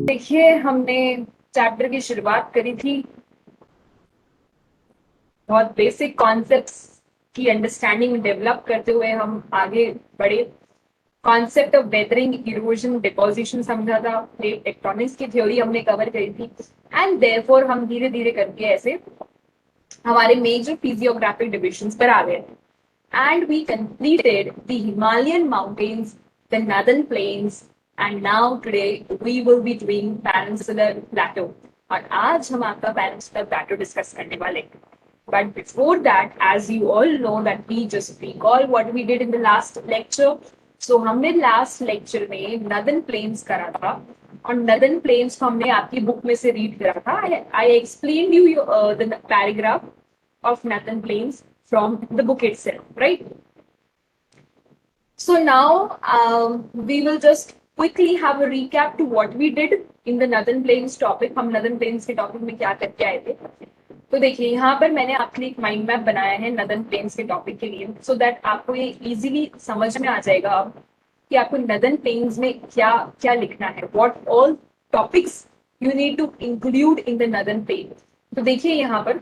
देखिए, हमने चैप्टर की शुरुआत करी थी बहुत बेसिक कॉन्सेप्ट्स की अंडरस्टैंडिंग डेवलप करते हुए हम आगे बढ़े। Concept of weathering, erosion, deposition समझा था, प्लेट टेक्टोनिक्स की थ्योरी हमने कवर करी थी। एंड देयरफॉर हम धीरे धीरे करके ऐसे हमारे मेजर फिजियोग्राफिक डिविजन्स पर आ गए। And we completed the Himalayan mountains, the northern plains, and now today we will be doing Peninsular Plateau. और आज हम आपका Peninsular Plateau डिस्कस करने वाले हैं। But before that, as you all know that we just recall what we did in the last lecture. So हमने last lecture में northern plains करा था और northern plains को हमने आपकी बुक में से रीड करा था। I explained you the paragraph of northern plains from the book itself, right? So now we will just quickly have a recap to what we did in the northern plains topic. हम northern plains के topic में क्या करके आए थे। तो देखिए, यहाँ पर मैंने आपके लिए एक माइंड मैप बनाया है नदन प्लेन्स के टॉपिक के लिए, सो दैट आपको ये इजीली समझ में आ जाएगा अब कि आपको नदन प्लेन्स में क्या क्या लिखना है, what all topics you need to include in the northern plain. तो देखिए यहाँ पर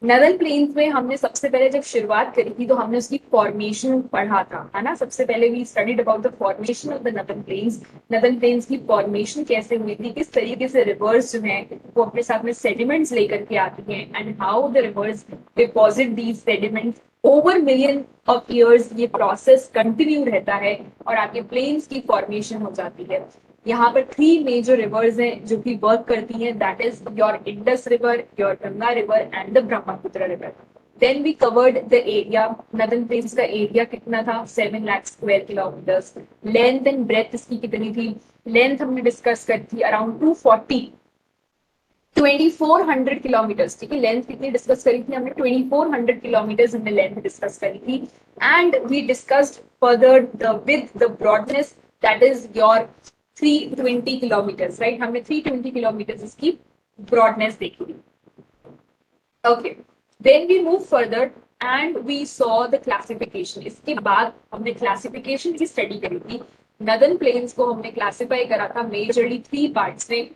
नदन प्लेन्स में हमने सबसे पहले जब शुरुआत करी थी तो हमने उसकी फॉर्मेशन पढ़ा था, है ना। सबसे पहले we studied about the formation of the northern plains. Northern plains की फॉर्मेशन कैसे हुई थी, किस तरीके से रिवर्स जो है वो अपने साथ में सेडिमेंट्स लेकर के आती हैं, and how the reverse deposit these sediments over million of years. ये प्रोसेस कंटिन्यू रहता है और आपके प्लेन्स की फॉर्मेशन हो जाती है। यहाँ पर 3 मेजर रिवर्स हैं जो कि वर्क करती हैं, that is your Indus river, your Ganga river and the Brahmaputra river. Then we covered the area. Northern plains का एरिया कितना था, 7 lakh square kilometres. Length and breadth इसकी कितनी थी, लेंथ हमने डिस्कस करी थी अराउंड 2400 किलोमीटर्स। ठीक है, लेंथ कितनी डिस्कस करी थी हमने, 2400 किलोमीटर्स हमने लेंथ डिस्कस करी थी। And we discussed further the with the broadness, that is your 320 kilometres, right. हमने 320 किलोमीटर्स इसकी ब्रॉडनेस देखी थी। Okay, then we move further and we saw the classification. इसके बाद हमने क्लासिफिकेशन की स्टडी करी थी। नदन प्लेन्स को हमने क्लासिफाई करा था मेजरली 3 पार्ट्स में,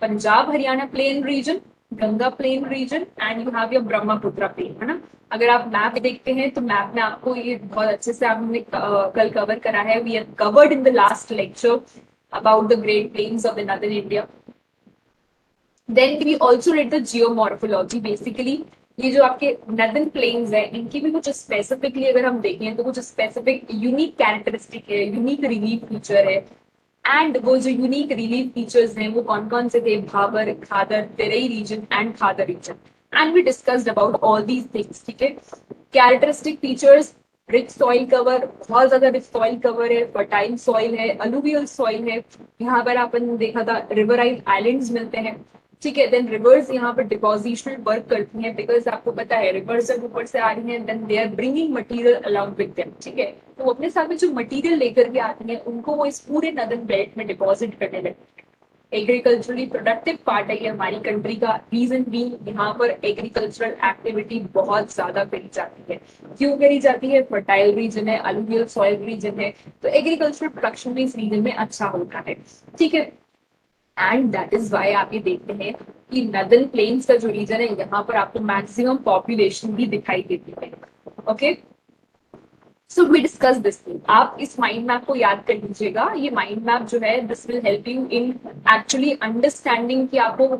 Punjab Haryana plain region, Ganga plain region and you have your Brahmaputra plain, है ना। अगर आप मैप देखते हैं तो मैप में आपको ये बहुत अच्छे से आपने कल कवर करा है। We have covered in the last lecture about the Great Plains of the Northern India. Then we also read the geomorphology. Basically, ये जो आपके नदन प्लेन्स है इनकी भी कुछ स्पेसिफिकली अगर हम देखें तो कुछ स्पेसिफिक यूनिक कैरेक्टरिस्टिक है, यूनिक रिलीफ फीचर है। एंड वो जो यूनिक रिलीफ फीचर्स हैं वो कौन कौन से थे, Bhabar, Khadar, Terai region and Khadar region. And we discussed about all these things. ठीक है, characteristic features, rich soil cover, बहुत ज्यादा रिच सॉइल कवर है, फर्टाइल सॉइल है, अलुवियल सॉइल है। यहाँ पर अपन देखा था रिवराइल आइलैंड्स मिलते हैं। ठीक है, देन रिवर्स यहाँ पर डिपोजिशनल वर्क करती हैं, बिकॉज आपको पता है रिवर्स जब ऊपर से आ रही हैं then they are bringing material along with them. ठीक है, तो अपने साथ में जो मटेरियल लेकर के आती हैं उनको वो इस पूरे नदन बेल्ट में डिपॉजिट करने लगती है। एग्रीकल्चरली प्रोडक्टिव पार्ट है ये हमारी कंट्री का। रीजन भी यहाँ पर एग्रीकल्चरल एक्टिविटी बहुत ज्यादा करी जाती है। क्यों करी जाती है, फर्टाइल रीजन है, अलुवियल सॉइल रीजन है, तो एग्रीकल्चरल प्रोडक्शन भी इस रीजन में अच्छा होता है। ठीक है, एंड दैट इज वाई आप ये देखते हैं कि नदन प्लेन्स का जो रीजन है यहाँ पर आपको मैक्सिमम पॉपुलेशन भी दिखाई देती है। Okay, so we discuss this thing. आप इस माइंड मैप को याद कर लीजिएगा। ये माइंड मैप जो है this will help you in actually understanding कि आपको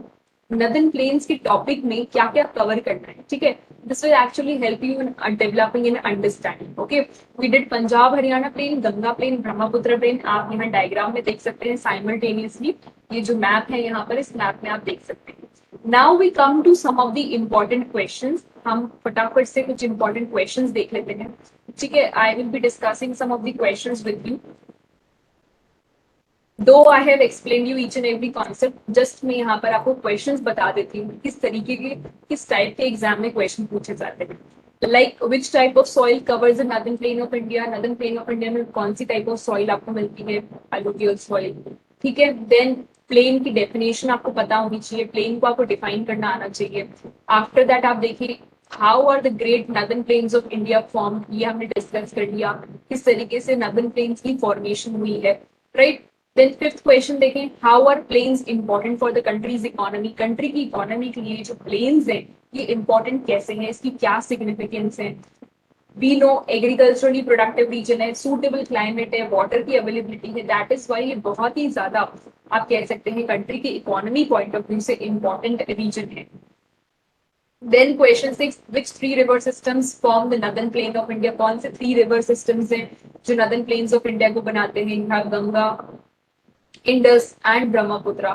नदन प्लेन्स के टॉपिक में क्या क्या कवर करना है। ठीक है, this will actually help you in developing in understanding. Okay, we did Punjab Haryana plain, Ganga plain, Brahmaputra plain. आप यहाँ डायग्राम में देख सकते हैं साइमल्टेनियसली। ये जो मैप है यहाँ पर, इस मैप में आप देख सकते हैं। Now we come to some of the important questions. हम फटाफट से कुछ इंपॉर्टेंट क्वेश्चंस देख लेते हैं। ठीक है, I will be discussing some of the questions with you. Though I have explain you each and every concept, just मैं यहाँ पर आपको क्वेश्चंस बता देती हूँ किस तरीके के, किस टाइप के एग्जाम में क्वेश्चन पूछे जाते हैं। Like which type of soil covers the northern plain of India. Northern plain of India में कौन सी टाइप ऑफ सॉइल आपको मिलती है, अलुवियल सॉइल। ठीक है, देन प्लेन की डेफिनेशन आपको पता होनी चाहिए, प्लेन को आपको डिफाइन करना आना चाहिए। आफ्टर दैट आप देखिए how are the great northern plains of India form, ये हमने डिस्कस कर लिया, किस तरीके से नदर्न प्लेन्स की फॉर्मेशन हुई है, राइट। देन फिफ्थ क्वेश्चन देखें, how are plains important for the country's economy, country की इकोनॉमी के लिए जो प्लेन्स हैं ये इंपॉर्टेंट कैसे हैं, इसकी क्या सिग्निफिकेंस है। We know agriculturally productive region है, सूटेबल क्लाइमेट है, वाटर की अवेलेबिलिटी है, दैट इज वाई ये बहुत ही ज्यादा आप कह सकते हैं कंट्री के इकोनॉमी पॉइंट ऑफ व्यू से इंपॉर्टेंट रीजन है। Then question 6, which three river systems form the northern plain of India, कौन से थ्री रिवर सिस्टम्स हैं जो नदर्न प्लेन्स ऑफ इंडिया को बनाते हैं, यहाँ Ganga, Indus and Brahmaputra.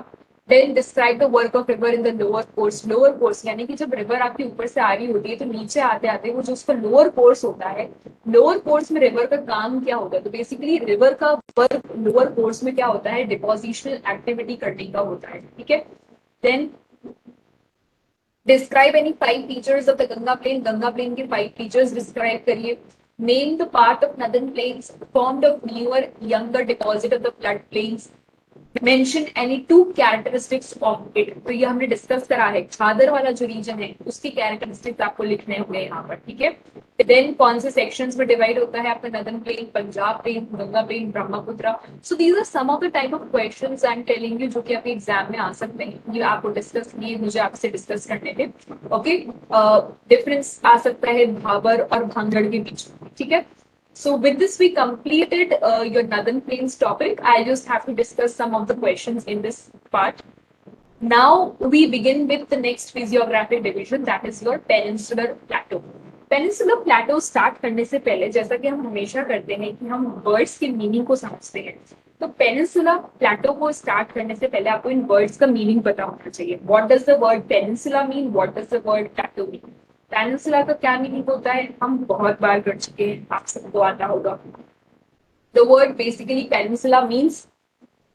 Then describe the work of river in the lower course, lower course यानी कि जब रिवर आपके ऊपर से आ रही होती है तो नीचे आते आते वो जो उसका लोअर कोर्स होता है, लोअर कोर्स में रिवर का काम क्या होता है, तो बेसिकली रिवर का वर्क लोअर कोर्स में क्या होता है, डिपोजिशनल एक्टिविटी करने का होता है, ठीक है। Then describe any five features of the Ganga plain, Ganga plain के फाइव फीचर्स डिस्क्राइब करिए। Name the part of northern plains formed of newer younger deposit of the flood plains, mention any two characteristics of it, तो ये हमने discuss करा है, खादर वाला जो reason है उसकी कैरेक्टरिस्टिक्स आपको लिखने होंगे यहाँ पर, ठीक है। देन कौन से सेक्शंस में डिवाइड होता है आपका northern plain, Punjab plain, Ganga plain, Brahmaputra. So these are some of the type of questions I am telling you जो कि आपके एग्जाम में आ सकते हैं, ये आपको डिस्कस किए, मुझे आपसे डिस्कस करने थे, ओके। डिफरेंस आ सकता है भाबर और भांगड़ के बीच, ठीक है। So with this, we completed your Northern Plains topic. I just have to discuss some of the questions in this part. Now we begin with the next physiographic division, that is your peninsular plateau. Peninsular plateau start करने से पहले, जैसा कि हम हमेशा करते हैं कि हम वर्ड्स के मीनिंग को समझते हैं, तो पेनिनसुला प्लेटो को स्टार्ट करने से पहले आपको इन वर्ड्स का मीनिंग पता होना चाहिए। What does the word peninsula mean, what does the word plateau mean. Peninsula का क्या मीनिंग होता है हम बहुत बार कर चुके हैं, आप सबको आता होगा। The word basically peninsula means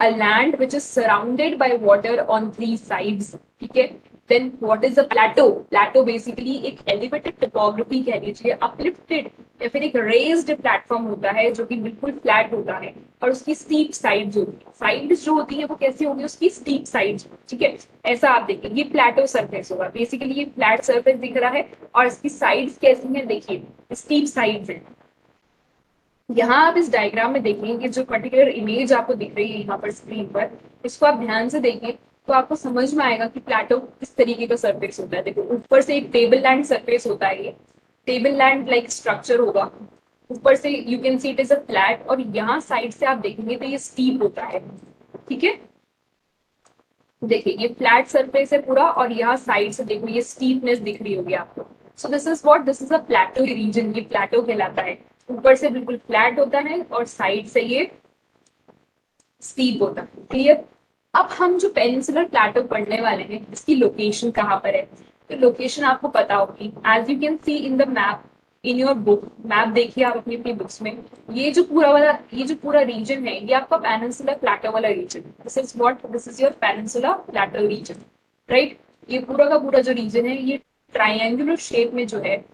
a land which is surrounded by water on three sides, ठीक है। Then what is a plateau? Plateau basically एक elevated topography कह लीजिए, uplifted या फिर एक raised platform होता है जो कि बिल्कुल फ्लैट होता है और उसकी steep sides होती है, sides जो होती है वो कैसी होगी, उसकी steep sides, ठीक है। ऐसा आप देखिए ये plateau surface होगा, बेसिकली ये flat surface दिख रहा है और इसकी sides कैसी हैं, देखिए steep sides है। यहाँ आप इस डायग्राम में देखेंगे जो पर्टिकुलर इमेज आपको दिख रही है यहाँ पर स्क्रीन पर, इसको आप ध्यान से देखें तो आपको समझ में आएगा कि प्लेटो किस तरीके का सरफेस होता है। देखो ऊपर से एक टेबल लैंड सरफेस होता है, ये टेबल लैंड लाइक स्ट्रक्चर होगा, ऊपर से you can see it is a flat और यहाँ साइड से आप देखेंगे तो ये स्टीप होता है, ठीक है। देखिए ये फ्लैट सरफेस है पूरा और यहाँ साइड से देखो ये स्टीपनेस दिख रही होगी आपको। सो this is what, this is a plateau region, ये प्लेटो कहलाता है। ऊपर से बिल्कुल फ्लैट होता है और साइड से ये स्टीप होता है, क्लियर। अब हम जो पेनिनसुलर प्लेटो पढ़ने वाले हैं इसकी लोकेशन कहाँ पर है, तो लोकेशन आपको पता होगी, as you can see in the map in your book, map देखिए आप अपनी अपनी बुक्स में, ये जो पूरा रीजन है ये आपका पेनिनसुलर प्लेटो वाला region, this is what, this is your peninsular plateau region, right. ये पूरा का पूरा जो रीजन है ये ट्राइंगुलर शेप में जो है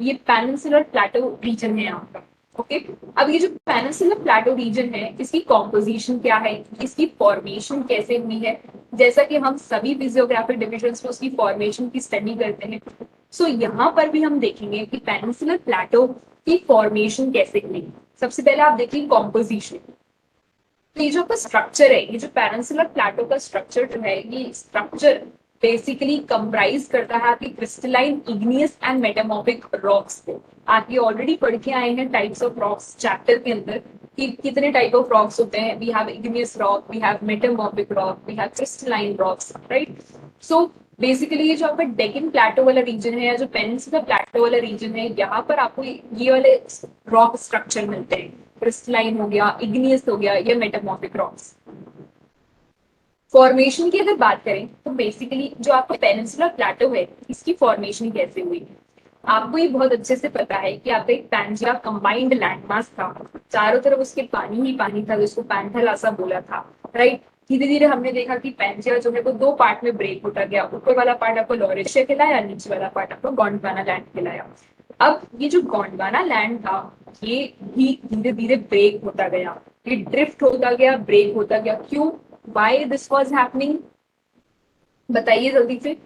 ये पेनिनसुलर प्लेटो रीजन है आपका, ओके। अब ये जो पेनिनसुलर प्लेटो रीजन है इसकी कॉम्पोजिशन क्या है, इसकी फॉर्मेशन कैसे हुई है, जैसा कि हम सभी फिजियोग्राफिक डिविजन्स में उसकी फॉर्मेशन की स्टडी करते हैं। सो यहाँ पर भी हम देखेंगे कि पेनिनसुलर प्लेटो की फॉर्मेशन कैसे हुई। सबसे पहले आप देखिए कॉम्पोजिशन, तो ये जो आपका स्ट्रक्चर है, ये जो पेनिनसुलर प्लेटो का स्ट्रक्चर जो है ये स्ट्रक्चर बेसिकली कंप्राइज करता है आपकी crystalline igneous and metamorphic rocks को। आप ये ऑलरेडी पढ़ के आए हैं टाइप्स ऑफ रॉक्स चैप्टर के अंदर कि कितने टाइप ऑफ रॉक्स होते हैं, we have igneous rock, we have metamorphic rock, we have crystalline rocks, right. So basically ये जो आपका डेक्कन प्लेटो वाला रीजन है या जो पेनिनसुलर प्लेटो वाला रीजन है यहाँ पर आपको ये वाले रॉक स्ट्रक्चर मिलते हैं, क्रिस्टलाइन हो गया, इग्नियस हो गया, या मेटामॉर्फिक रॉक्स। फॉर्मेशन की अगर बात करें तो बेसिकली जो आपका पेनिनसुलर प्लेटो है इसकी फॉर्मेशन कैसे हुई, आपको ये बहुत अच्छे से पता है कि आपका एक पैंजिया कंबाइंड लैंडमास था, चारों तरफ उसके पानी ही पानी था जिसको पैंथेलासा बोला था, राइट। धीरे धीरे हमने देखा कि पैंजिया जो है वो दो पार्ट में ब्रेक होता गया, ऊपर वाला पार्ट आपको लॉरेशिया कहलाया, नीचे वाला पार्ट आपको गोंडवाना लैंड कहलाया। अब ये जो गोंडवाना लैंड था ये भी धीरे धीरे ब्रेक होता गया, ये ड्रिफ्ट होता गया, ब्रेक होता गया, क्यों, व्हाई दिस वाज हैपनिंग, बताइए जल्दी से।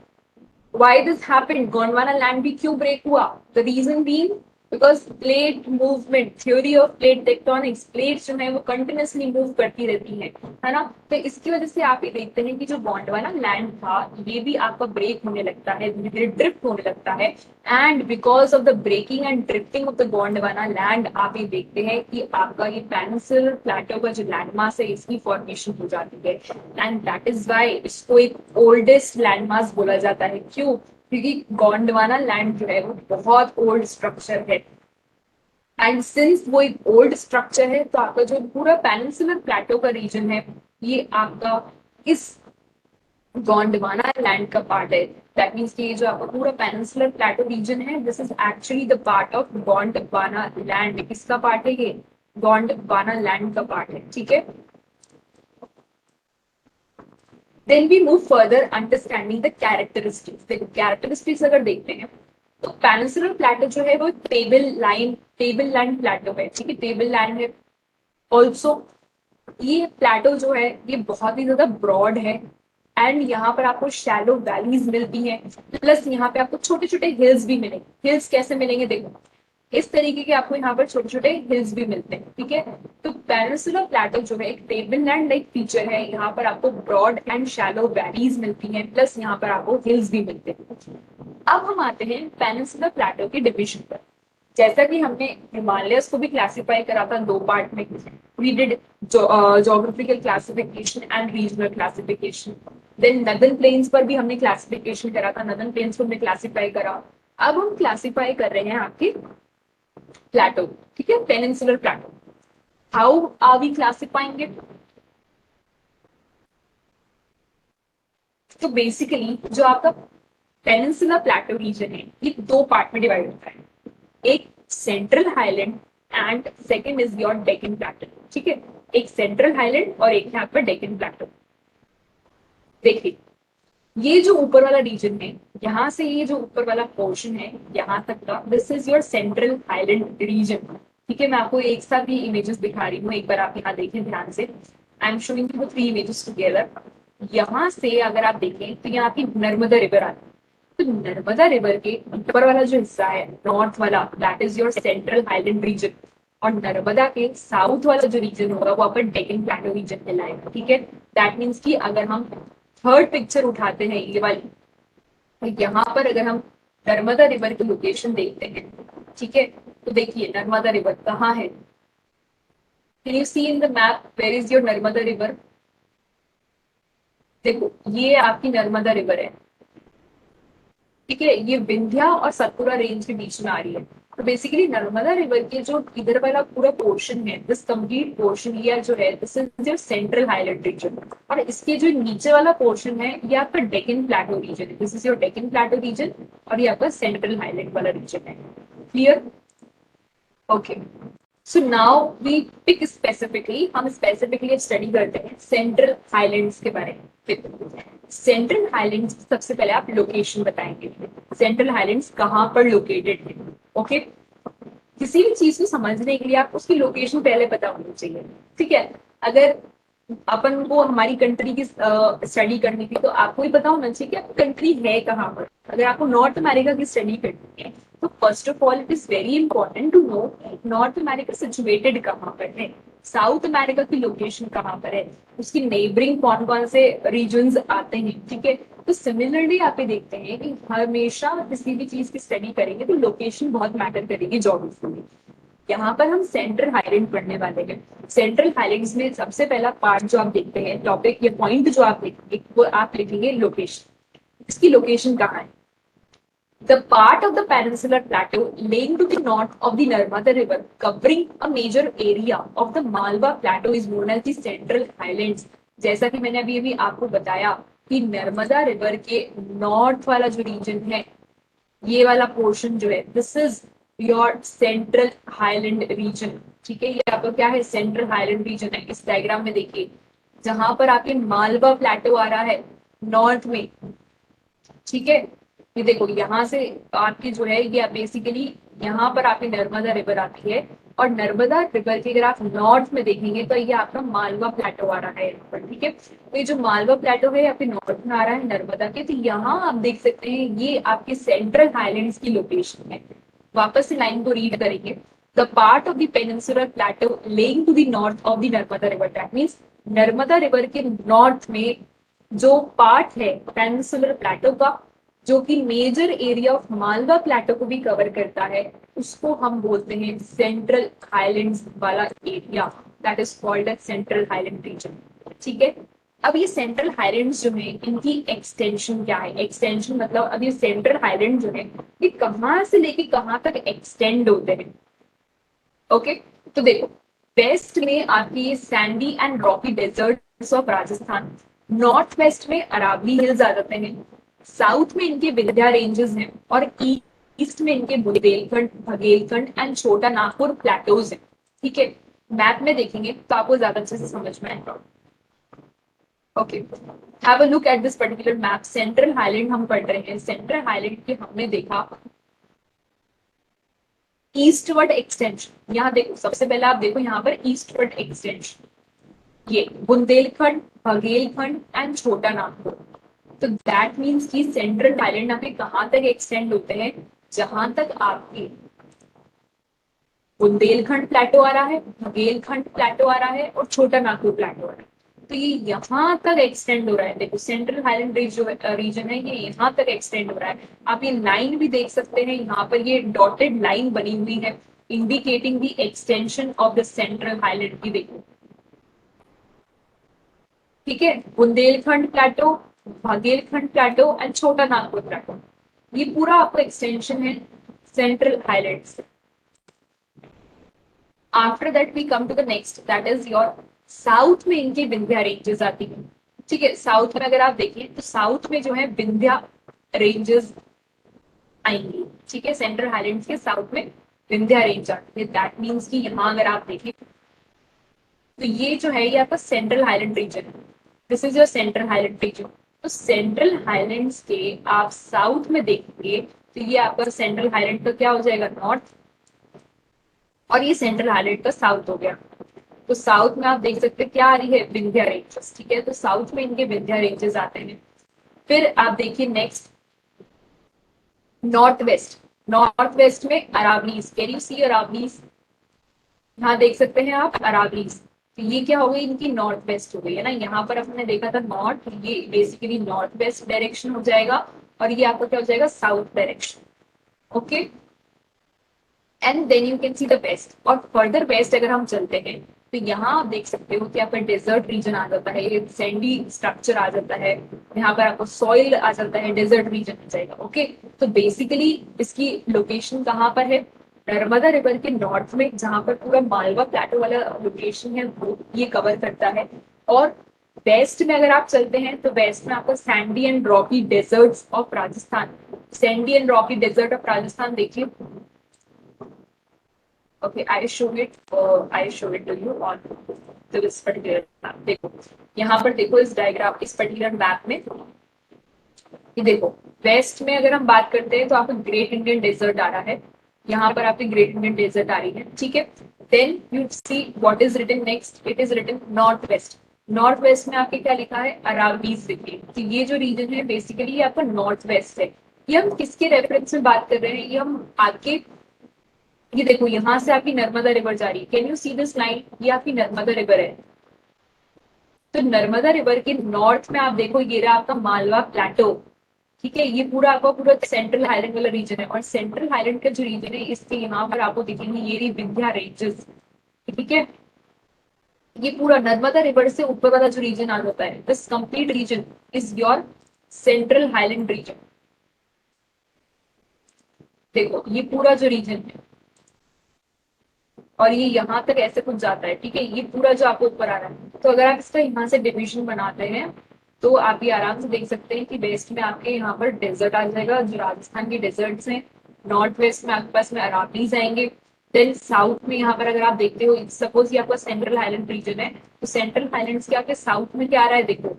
why this happened, Gondwana land भी क्यों ब्रेक हुआ? The reason being because plate movement, theory of plate tectonics, plates जो है वो कंटिन्यूसली मूव करती रहती है ना। तो इसकी वजह से आप ये देखते हैं कि जो गोंडवाना लैंड था ये भी आपका ब्रेक होने लगता है, धीरे धीरे ड्रिफ्ट होने लगता है। And because of the breaking and drifting of the Gondwana land आप ये देखते हैं कि आपका ये पेनिनसुलर प्लेटो का जो लैंडमास है इसकी फॉर्मेशन हो जाती है। एंड दैट इज वाई इसको एक ओल्डेस्ट लैंडमास बोला जाता है। क्यों? क्योंकि गोंडवाना लैंड जो है वो बहुत ओल्ड स्ट्रक्चर है। एंड सिंस वो एक ओल्ड स्ट्रक्चर है तो आपका जो पूरा पेनिनसुलर प्लेटो का रीजन है ये आपका इस गोंडवाना लैंड का पार्ट है। दैट मीन्स कि ये जो आपका पूरा पेनिनसुलर प्लेटो रीजन है this is actually the part of Gondwana land. किसका पार्ट है ये? गोंडवाना लैंड का पार्ट है। ठीक है, then we move further understanding the characteristics. देखो कैरेक्टरिस्टिक्स अगर देखते हैं तो पेनिनसुलर प्लेटो जो है वो टेबल लैंड प्लेटो है। ठीक है, टेबल लैंड है। ऑल्सो ये प्लेटो जो है ये बहुत ही ज्यादा ब्रॉड है एंड यहाँ पर आपको शैलो वैलीज मिलती हैं, प्लस यहाँ पे आपको छोटे छोटे हिल्स भी मिलेंगे। हिल्स कैसे मिलेंगे? देखो इस तरीके के आपको यहाँ पर छोटे छोटे हिल्स भी मिलते हैं। ठीक है, तो पेनिनसुलर प्लेटो जो है एक टेबल लैंड लाइक फीचर है। यहाँ पर आपको ब्रॉड एंड शैलो वैलीज मिलती हैं, प्लस यहाँ पर आपको हिल्स भी मिलते हैं। अब हम आते हैं पेनिनसुलर प्लेटो के डिविजन पर। जैसा कि हमने हिमालयस को भी क्लासिफाई करा था दो पार्ट में, we did geographical classification and regional classification. Then northern plains पर भी हमने क्लासिफिकेशन करा था, नदर्न प्लेन्स को हमने क्लासिफाई करा। अब हम क्लासिफाई कर रहे हैं आपके प्लेटो। ठीक है, peninsular plateau. How are we classifying it? तो बेसिकली जो आपका पेनिनसुलर प्लेटो रीजन है ये दो पार्ट में डिवाइड होता है, एक central highland and second is your Deccan plateau. ठीक है, एक सेंट्रल हाईलैंड और एक यहाँ पर डेक्कन प्लेटो। देखिए ये जो ऊपर वाला रीजन है, यहाँ से ये जो ऊपर वाला पोर्शन है यहाँ तक का, this is your central highland region. ठीक है, मैं आपको एक साथ ये इमेजेस दिखा रही हूँ, एक बार आप यहाँ देखें ध्यान से। I am showing you three images together. यहाँ से अगर आप देखें तो यहाँ की नर्मदा रिवर आती है। तो नर्मदा रिवर के ऊपर वाला जो हिस्सा है नॉर्थ वाला that is your central highland region, और नर्मदा के साउथ वाला जो रीजन होगा वो अपन डेक्कन प्लेटो रीजन कहलाएगा। ठीक है, दैट मीन्स कि अगर हम थर्ड पिक्चर उठाते हैं ये वाली, तो यहाँ पर अगर हम नर्मदा रिवर की लोकेशन देखते हैं, ठीक है, तो देखिए नर्मदा रिवर कहाँ है? Can you see in the map where is your Narmada river? देखो ये आपकी नर्मदा रिवर है। ठीक है, ये विंध्या और सतपुरा रेंज के बीच में आ रही है। तो बेसिकली नर्मदा रिवर के जो इधर वाला पूरा पोर्शन है, दिस कंप्लीट पोर्शन ये जो है this is your central highland region. और इसके जो नीचे वाला पोर्शन है ये आपका डेक्कन प्लेटो रीजन है। This is your Deccan plateau region और ये आपका सेंट्रल हाईलैंड वाला रीजन है। Clear? Okay, so now we pick specifically, हम स्पेसिफिकली स्टडी करते हैं सेंट्रल हाईलैंड्स के बारे में। सेंट्रल हाईलैंड्स सबसे पहले आप लोकेशन बताएंगे, सेंट्रल हाईलैंड्स कहाँ पर लोकेटेड है। ओके, किसी भी चीज को समझने के लिए आप उसकी लोकेशन पहले पता होनी चाहिए। ठीक है, अगर अपन को हमारी कंट्री की स्टडी करनी थी तो आपको ही पता होना चाहिए कि आपकी कंट्री है कहाँ पर। अगर आपको नॉर्थ अमेरिका की स्टडी करनी है तो first of all it is very important to know North America situated कहाँ पर है, साउथ अमेरिका की लोकेशन कहाँ पर है, उसकी नेबरिंग कौन कौन से रीजन आते हैं। ठीक है, तो सिमिलरली आप ये देखते हैं कि हमेशा किसी भी चीज की स्टडी करेंगे तो लोकेशन बहुत मैटर करेगी ज्योग्राफी में। यहाँ पर हम सेंट्रल हाईलैंड पढ़ने वाले हैं। सेंट्रल हाईलैंड्स में सबसे पहला पार्ट जो आप देखते हैं, टॉपिक या पॉइंट जो आप देखेंगे वो आप लिखेंगे लोकेशन। इसकी लोकेशन कहाँ है? The part of the peninsular plateau laying to the north of the Narmada River, covering a major area of the Malwa Plateau, is known as the Central Highlands. जैसा कि मैंने अभी अभी आपको बताया कि नर्मदा रिवर के नॉर्थ वाला जो रीजन है ये वाला पोर्शन जो है this is your central highland region. ठीक है, ये आपका क्या है? सेंट्रल हाईलैंड रीजन है। इस डायग्राम में देखिए जहां पर आपके मालवा प्लेटो आ रहा है नॉर्थ में। ठीक है, ये देखो यहाँ से आपकी जो है ये बेसिकली यहाँ पर आपकी नर्मदा रिवर आती है और नर्मदा रिवर की अगर आप नॉर्थ में देखेंगे तो ये आपका मालवा प्लेटो आ रहा है यहाँ पर, ठीक है। तो ये जो मालवा प्लेटो है आपके नॉर्थ में आ रहा है नर्मदा के, तो यहाँ आप देख सकते हैं ये आपके सेंट्रल हाईलैंड्स की लोकेशन है। वापस से लाइन को रीड करेंगे, the part of the peninsular plateau lying to the north of the Narmada river, that means Narmada river के नॉर्थ में जो पार्ट है पेनिनसुलर प्लेटो का, जो कि major area of Malwa plateau को भी कवर करता है, उसको हम बोलते हैं सेंट्रल हाईलैंड्स वाला area, that is called as central highland region, ठीक है। अब ये सेंट्रल हाईलैंड्स जो है इनकी एक्सटेंशन क्या है, एक्सटेंशन मतलब अब ये सेंट्रल हाईलैंड जो है ये कहाँ से लेके कहाँ तक एक्सटेंड होते हैं, ओके। तो देखो, वेस्ट में आपकी ये Sandy and rocky deserts of Rajasthan, north west में अरावली हिल्स आ जाते हैं, साउथ में इनके विंध्या रेंजेस हैं, और ईस्ट में इनके बुंदेलखंड, बघेलखंड एंड छोटा नागपुर प्लेटोज हैं, ठीक है। मैप में देखेंगे तो आपको ज्यादा अच्छे से समझ में आएगा, okay. Have a look at this particular map. Central highland हम पढ़ रहे हैं, सेंट्रल हाईलैंड के हमने देखा ईस्टवर्ड एक्सटेंशन, यहाँ देखो सबसे पहले आप देखो यहाँ पर ईस्टवर्ड एक्सटेंशन, ये बुंदेलखंड, बघेलखंड एंड छोटा नागपुर। तो दैट मीन्स कि सेंट्रल हाईलैंड आपके कहाँ तक एक्सटेंड होते हैं, जहां तक आपके बुंदेलखंड प्लेटो आ रहा है, बघेलखंड प्लेटो आ रहा है और छोटा नागपुर प्लेटो आ रहा है। तो ये यहाँ तक एक्सटेंड हो रहा है, देखो सेंट्रल हाईलैंड रीजन है ये यहाँ तक एक्सटेंड हो रहा है। आप ये लाइन भी देख सकते हैं, यहाँ पर ये डॉटेड लाइन बनी हुई है indicating the extension of the central highland की, देखो ठीक है। Bundelkhand plateau, Baghelkhand plateau and Chota Nagpur plateau, ये पूरा आपका एक्सटेंशन है सेंट्रल हाईलैंड से। After that we come to the next, that is your south में इनकी विंध्या रेंजेस आती है, ठीक है। साउथ में अगर आप देखें तो साउथ में जो है विंध्या रेंजेस आएंगी, ठीक है। सेंट्रल हाईलैंड्स के साउथ में विंध्या रेंज आती है, दैट मीन्स कि यहाँ अगर आप देखें तो ये जो है ये आपका सेंट्रल हाईलैंड रीजन है, this is your central highland region. तो सेंट्रल हाईलैंड्स के आप साउथ में देखेंगे तो ये आपका सेंट्रल हाईलैंड का क्या हो जाएगा, नॉर्थ, और ये सेंट्रल हाईलैंड का साउथ हो गया। तो साउथ में आप देख सकते हैं क्या आ रही है, विंध्या रेंजेस, ठीक है। तो साउथ में इनके विंध्या रेंजेस आते हैं। फिर आप देखिए next north west, north west में अरावलीज, कैन यू सी अरावलीज, यहाँ देख सकते हैं आप अरावलीज। तो ये क्या हो गई, इनकी नॉर्थ वेस्ट हो गई है ना, यहाँ पर अपने देखा था नॉर्थ, ये बेसिकली नॉर्थ वेस्ट डायरेक्शन हो जाएगा, और ये आपका क्या हो जाएगा, south direction, okay. And then you can see the west, और फर्दर वेस्ट अगर हम चलते हैं तो यहाँ आप देख सकते हो कि आपका डेजर्ट रीजन आ जाता है, ये सैंडी स्ट्रक्चर आ जाता है, यहाँ पर आपको सॉइल आ जाता है, डेजर्ट रीजन आ जाएगा, ओके। तो बेसिकली इसकी लोकेशन कहाँ पर है, नर्मदा रिवर के नॉर्थ में, जहां पर पूरा मालवा प्लेटो वाला लोकेशन है वो ये कवर करता है। और वेस्ट में अगर आप चलते हैं तो वेस्ट में आपका sandy and rocky deserts of Rajasthan, sandy and rocky desert of Rajasthan देखिए, okay I show it, I show it to you on this particular map. देखो यहाँ पर देखो इस डायग्राम, इस पर्टिकुलर मैप में ये देखो, वेस्ट में अगर हम बात करते हैं तो आपको ग्रेट इंडियन डेजर्ट आ रहा है, यहाँ पर आपकी ग्रेट इंडियन डेजर्ट आ रही है, ठीक है। Then you see what is written next, it is written north west, north west में आपके क्या लिखा है, अरावलीज देखिए। तो ये जो रीजन है बेसिकली ये आपका नॉर्थ वेस्ट है। ये हम किसके रेफरेंस में बात कर रहे हैं, ये हम आपके, ये देखो यहाँ से आपकी नर्मदा रिवर जा रही है, can you see this line, ये आपकी नर्मदा रिवर है। तो नर्मदा रिवर के नॉर्थ में आप देखो ये रहा आपका मालवा प्लेटो, ठीक है। ये पूरा आपका पूरा सेंट्रल हाईलैंड वाला रीजन है, और सेंट्रल हाईलैंड का जो रीजन है इसके यहाँ पर आपको दिखेंगे ये रही विंध्या रेंजेस, ठीक है। ये पूरा नर्मदा रिवर से ऊपर वाला जो रीजन आ जाता है, this complete region is your central highland region. देखो ये पूरा जो रीजन है और ये यहाँ तक ऐसे कुछ जाता है, ठीक है। ये पूरा जो आपको ऊपर आ रहा है, तो अगर आप इसका यहाँ से डिविजन बनाते हैं तो आप ये आराम से देख सकते हैं कि वेस्ट में आपके यहाँ पर डेजर्ट आ जाएगा, जो राजस्थान के डेजर्ट्स हैं। नॉर्थ वेस्ट में आपके पास में अरावलीज आएंगे। देन साउथ में यहाँ पर अगर आप देखते हो, सपोज ये आपका सेंट्रल हाईलैंड रीजन है, तो सेंट्रल हाईलैंड्स के आपके साउथ में क्या आ रहा है, देखो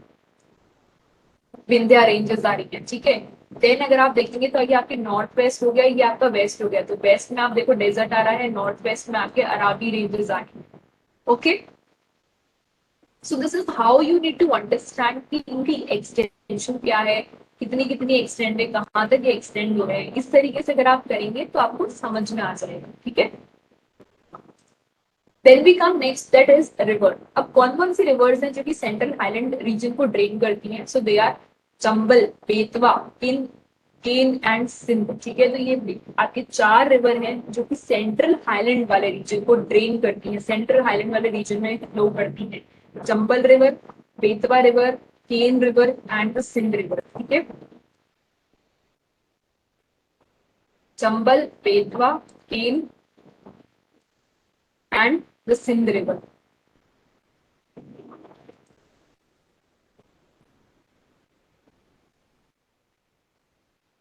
विंध्या रेंजेस आ रही है, ठीक है। देन अगर आप देखेंगे तो ये आपके नॉर्थ वेस्ट हो गया, ये आपका वेस्ट हो गया। तो वेस्ट में आप देखो डेजर्ट आ रहा है, नॉर्थ वेस्ट में आपके अराबी रेंजेस आ रही है। Okay, so this is how you need to understand कि इनकी एक्सटेंशन क्या है, कितनी कितनी एक्सटेंड है, कहाँ तक ये एक्सटेंड हो रहे हैं। इस तरीके से अगर आप करेंगे तो आपको समझ में आ जाएगा। ठीक है, then we come next, that is river. अब कौन कौन सी रिवर्स हैं जो कि सेंट्रल हाईलैंड रीजन को ड्रेन करती हैं? So they are Chambal, Betwa, किन, केन एंड सिंध। ठीक है, तो ये आपके चार रिवर हैं जो कि सेंट्रल हाईलैंड वाले रीजन को ड्रेन करती हैं, सेंट्रल हाईलैंड वाले रीजन में फ्लो करती हैं। Chambal river, Betwa river, Ken river and the Sindh river. ठीक है, Chambal, Betwa, Ken and the Sindh river.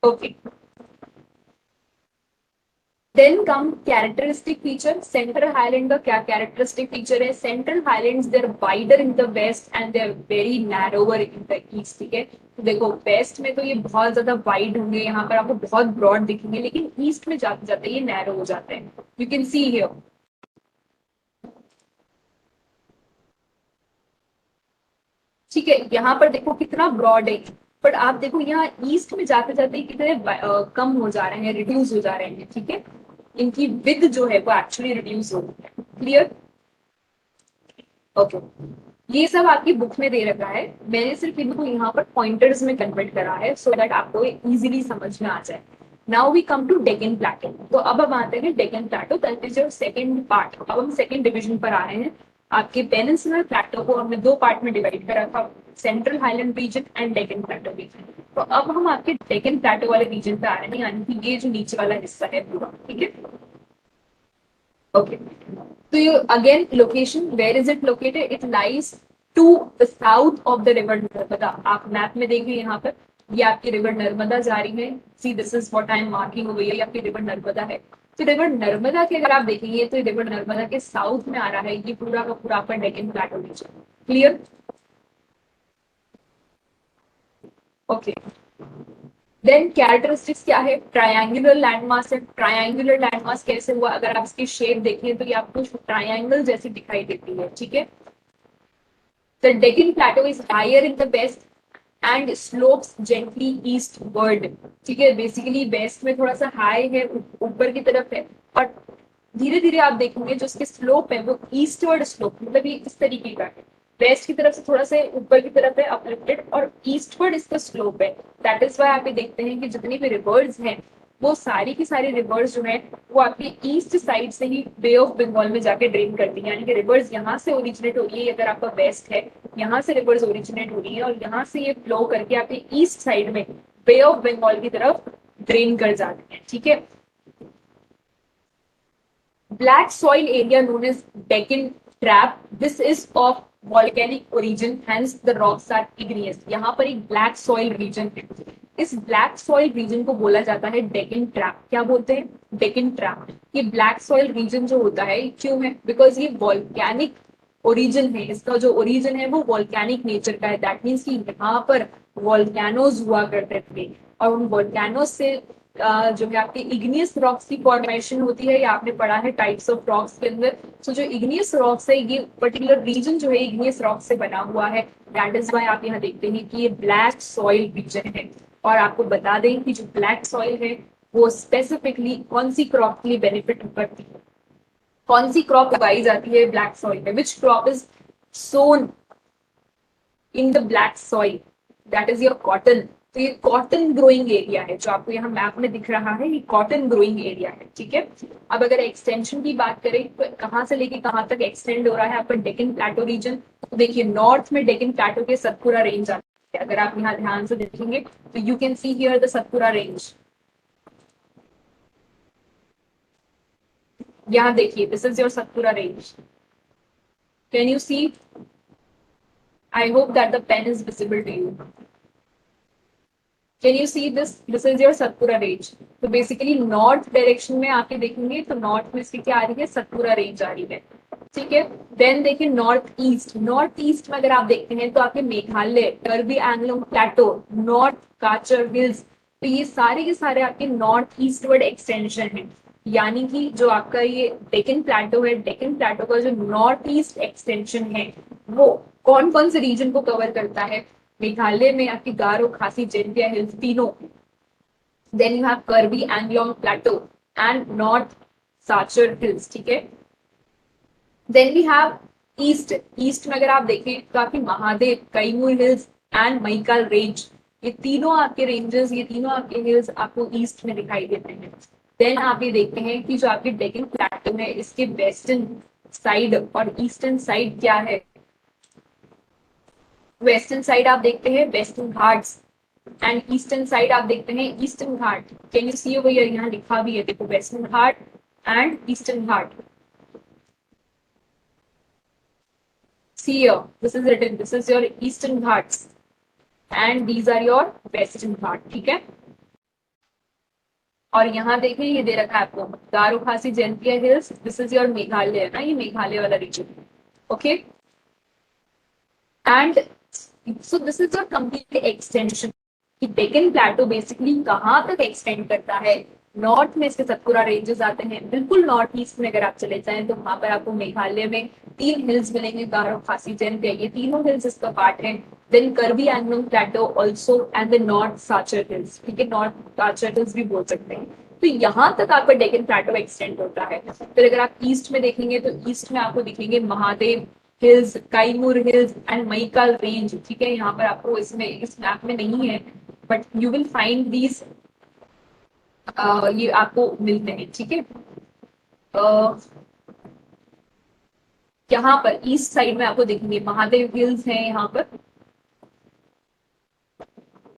Okay, then come characteristic feature. Central highland का क्या कैरेक्टरिस्टिक फीचर है? Central highlands they are wider in the west and they are very narrower in the east. ठीक है, तो देखो waste में तो ये बहुत ज्यादा वाइड होंगे, यहाँ पर आपको बहुत ब्रॉड दिखेंगे, लेकिन ईस्ट में जाते जाते ये नैरो हो जाते हैं। You can see here. ठीक है, यहाँ पर देखो कितना ब्रॉड है, बट आप देखो यहाँ ईस्ट में जाते जाते कितने कम हो जा रहे हैं, रिड्यूस हो जा रहे हैं। ठीक है, इनकी विद जो है वो एक्चुअली रिड्यूस हो रही है। क्लियर? ओके, ये सब आपकी बुक में दे रखा है, मैंने सिर्फ इनको यहाँ पर पॉइंटर्स में कन्वर्ट करा है सो दैट आपको इजीली समझ में आ जाए। Now we come to Deccan plateau. तो अब हम आते हैं Deccan plateau, that is your second part. अब हम सेकंड डिवीजन पर आ रहे हैं। आपके पेनिनसुलर प्लेटो को हमने दो पार्ट में डिवाइड करा था, central highland region and Deccan plateau region. तो अब हम आपके डेक्कन प्लेटो वाले रीजन पे आ रहे हैं, यानी कि ये जो नीचे वाला हिस्सा है पूरा। ठीक है, okay, so you again location, where is it located? It lies to the south of the river Narmada. आप मैप में देखिए यहाँ पर, ये आपकी रिवर नर्मदा जा रही है। See this is what I am marking over here, ये आपकी रिवर नर्मदा है। तो रिवर नर्मदा के अगर आप देखेंगे तो रिवर नर्मदा के साउथ में आ रहा है ये पूरा का पूरा आपका Deccan plateau region. Clear? Okay, then characteristics क्या है? ट्रायंगुलर लैंडमास है। ट्रायंगुलर लैंडमास कैसे हुआ? अगर आप इसकी शेप देखें तो ये आपको ट्रायंगल जैसी दिखाई देती है। ठीक है, the Deccan plateau is higher in the west and slopes gently eastward. ठीक है, बेसिकली वेस्ट में थोड़ा सा हाई है, ऊपर की तरफ है, और धीरे धीरे आप देखेंगे जो उसके स्लोप है वो ईस्टवर्ड स्लोप, मतलब ये इस तरीके का है। वेस्ट की तरफ से थोड़ा सा ऊपर की तरफ है अपलिफ्टेड, और ईस्टवर्ड इसका स्लोप है। दैट इज वाई आप ये देखते हैं कि जितनी भी रिवर्स हैं वो सारी की सारी रिवर्स जो है वो आपकी ईस्ट साइड से ही बे ऑफ बंगाल में जाके ड्रेन करती है। यानी कि रिवर्स यहाँ से ओरिजिनेट हो रही है, अगर आपका वेस्ट है यहाँ से रिवर्स ओरिजिनेट हो रही है, और यहाँ से ये फ्लो करके आपके ईस्ट साइड में बे ऑफ बंगाल की तरफ ड्रेन कर जाती है। ठीक है, black soil area known as Deccan Trap. This is of volcanic origin, hence the rocks are igneous. यहाँ पर एक black soil region है। इस black soil region को बोला जाता है Deccan Trap। क्या बोलते हैं? Deccan Trap। ये black soil region जो होता है क्यों है? बिकॉज ये volcanic ओरिजिन है, इसका जो ओरिजिन है वो वॉल्केनिक नेचर का है। दैट मीन्स कि यहाँ पर वॉल्केनोज हुआ करते थे, और उन वॉल्केनोज से जो है आपकी इग्नियस रॉक्स की फॉर्मेशन होती है, या आपने पढ़ा है टाइप्स ऑफ रॉक्स के अंदर। सो जो इग्नियस रॉक्स है, ये पर्टिकुलर रीजन जो है इग्नियस रॉक्स से बना हुआ है। दैट इज वाई आप यहाँ देखते हैं कि ये ब्लैक सॉइल रीजन है। और आपको बता दें कि जो ब्लैक सॉइल है वो स्पेसिफिकली कौन सी क्रॉप के लिए बेनिफिट करती है, कौन सी क्रॉप उगाई जाती है ब्लैक सॉइल में? Which crop is sown in the black soil? That is your cotton. तो ये कॉटन ग्रोइंग एरिया है, जो आपको यहाँ मैप में दिख रहा है, ये कॉटन ग्रोइंग एरिया है। ठीक है, अब अगर एक्सटेंशन की बात करें तो कहाँ से लेके कहाँ तक एक्सटेंड हो रहा है आपका डेक्कन प्लेटो रीजन? तो देखिए नॉर्थ में डेक्कन प्लेटो के सतपुरा रेंज आता है। अगर आप यहाँ ध्यान से देखेंगे तो you can see here the Satpura range. यहाँ देखिए, this is your Satpura range. Can you see? I hope that the pen is visible to you. Can you see this? This is your Satpura range. तो basically north direction में आके देखेंगे तो north में इसकी क्या आ रही है? सतपुरा रेंज आ रही है। ठीक है, देन देखिए नॉर्थ ईस्ट। नॉर्थ ईस्ट में अगर आप देखते हैं तो आपके मेघालय, कर्बी एंगलोंग प्लेटो, नॉर्थ काचर हिल्स, तो ये सारे के सारे आपके नॉर्थ ईस्टवर्ड एक्सटेंशन है, यानी कि जो आपका ये डेक्कन प्लेटो है, डेक्कन प्लेटो का जो नॉर्थ ईस्ट एक्सटेंशन है वो कौन कौन से रीजन को कवर करता है? मेघालय में आपकी गारो, खासी, जैंतिया हिल्स तीनों, then you have Karbi Anglong plateau and north Cachar hills, ठीक है। Then we have east, east में अगर आप देखें तो आपकी Mahadev, Kaimur hills and Maikal range, ये तीनों आपके रेंजेस, ये तीनों आपके हिल्स आपको ईस्ट में दिखाई देते हैं। देन आप ये देखते हैं कि जो आपकी डेक्कन प्लेटो है इसके वेस्टर्न साइड और ईस्टर्न साइड क्या है। वेस्टर्न साइड आप देखते हैं Western Ghats and eastern side आप देखते हैं Eastern Ghat. Can you see over here, यहाँ लिखा भी है देखो, Western Ghat and Eastern Ghat. See here, this is written, this is your eastern ghats and these are your western घाट, ठीक है। और यहाँ देखें ये दे रखा है आपको Garo, Khasi, Jaintia hills, this is your Meghalaya है ना, ये मेघालय वाला region, okay. And so this is your complete extension कि डेक्कन प्लेटो बेसिकली कहाँ तक एक्सटेंड करता है। नॉर्थ में इसके सतपुरा रेंजेस आते हैं, बिल्कुल नॉर्थ ईस्ट में अगर आप चले जाएं तो वहां पर आपको मेघालय में 3 हिल्स मिलेंगे, गारो, खासी, जैंतिया, ये तीनों हिल्स इसका पार्ट है। Then Karbi Anglong plateau also and the north Cachar hills, ठीक है, नॉर्थ साचर हिल्स भी बोल सकते हैं। तो यहाँ तक आपका डेक्कन प्लेटो एक्सटेंड होता है। फिर अगर आप ईस्ट में देखेंगे तो ईस्ट में आपको दिखेंगे Mahadev hills, Kaimur hills and Maikal range, ठीक है। यहाँ पर आपको इसमें इस मैप में नहीं है but you will find these, ये आपको मिलते हैं, ठीक है। यहाँ पर ईस्ट साइड में आपको देखेंगे महादेव हिल्स है यहाँ पर,